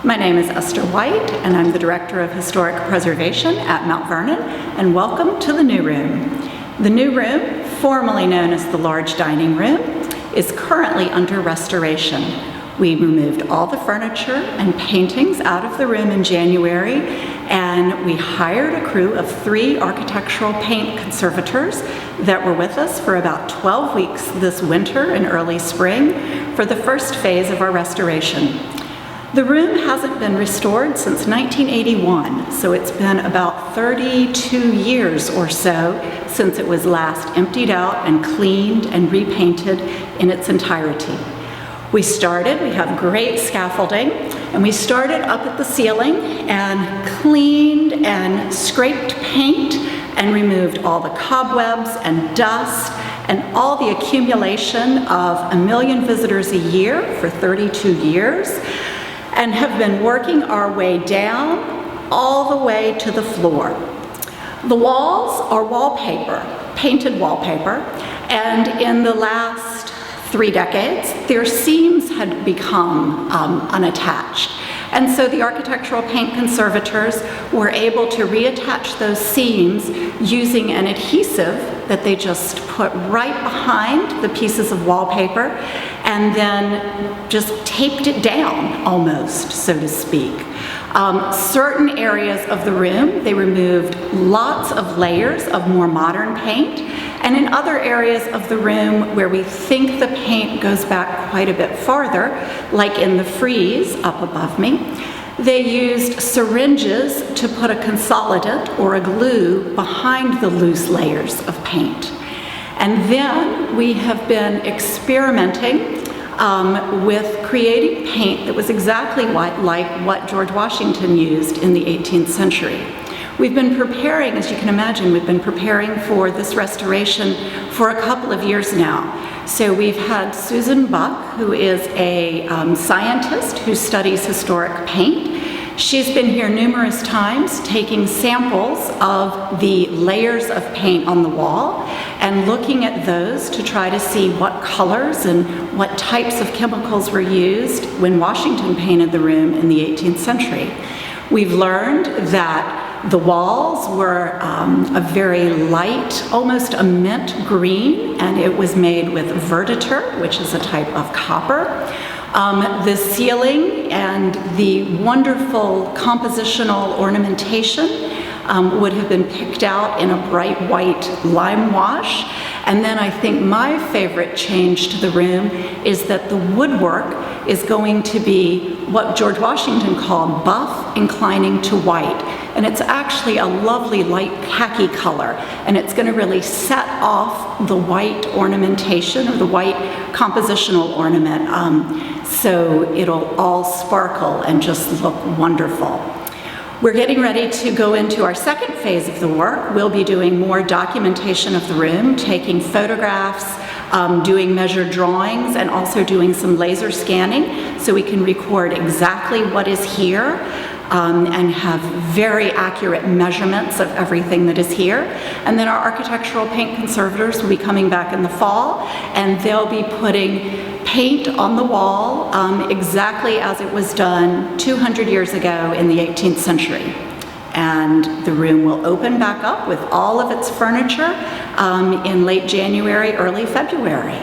My name is Esther White, and I'm the Director of Historic Preservation at Mount Vernon, and welcome to the new room. The new room, formerly known as the large dining room, is currently under restoration. We removed all the furniture and paintings out of the room in January, and we hired a crew of 3 architectural paint conservators that were with us for about 12 weeks this winter and early spring for the first phase of our restoration. The room hasn't been restored since 1981, so it's been about 32 years or so since it was last emptied out and cleaned and repainted in its entirety. We have great scaffolding, and we started up at the ceiling and cleaned and scraped paint and removed all the cobwebs and dust and all the accumulation of 1 million visitors a year for 32 years, and have been working our way down all the way to the floor. The walls are wallpaper, painted wallpaper, and in the last 3 decades, their seams had become unattached. And so the architectural paint conservators were able to reattach those seams using an adhesive that they just put right behind the pieces of wallpaper and then just taped it down almost, so to speak. Certain areas of the room, they removed lots of layers of more modern paint, and in other areas of the room where we think the paint goes back quite a bit farther, like in the frieze up above me, they used syringes to put a consolidant or a glue behind the loose layers of paint. And then we have been experimenting with creating paint that was exactly like what George Washington used in the 18th century. We've been preparing, as you can imagine, we've been preparing for this restoration for a couple of years now. So we've had Susan Buck, who is a scientist who studies historic paint. She's been here numerous times taking samples of the layers of paint on the wall and looking at those to try to see what colors and what types of chemicals were used when Washington painted the room in the 18th century. We've learned that the walls were a very light, almost a mint green, and it was made with verditer, which is a type of copper. The ceiling and the wonderful compositional ornamentation would have been picked out in a bright white lime wash. And then I think my favorite change to the room is that the woodwork is going to be what George Washington called buff inclining to white. And it's actually a lovely light khaki color, and it's going to really set off the white ornamentation or the white compositional ornament, so it'll all sparkle and just look wonderful. We're getting ready to go into our second phase of the work. We'll be doing more documentation of the room, taking photographs, doing measured drawings, and also doing some laser scanning so we can record exactly what is here and have very accurate measurements of everything that is here. And then our architectural paint conservators will be coming back in the fall, and they'll be putting paint on the wall exactly as it was done 200 years ago in the 18th century. And the room will open back up with all of its furniture in late January, early February.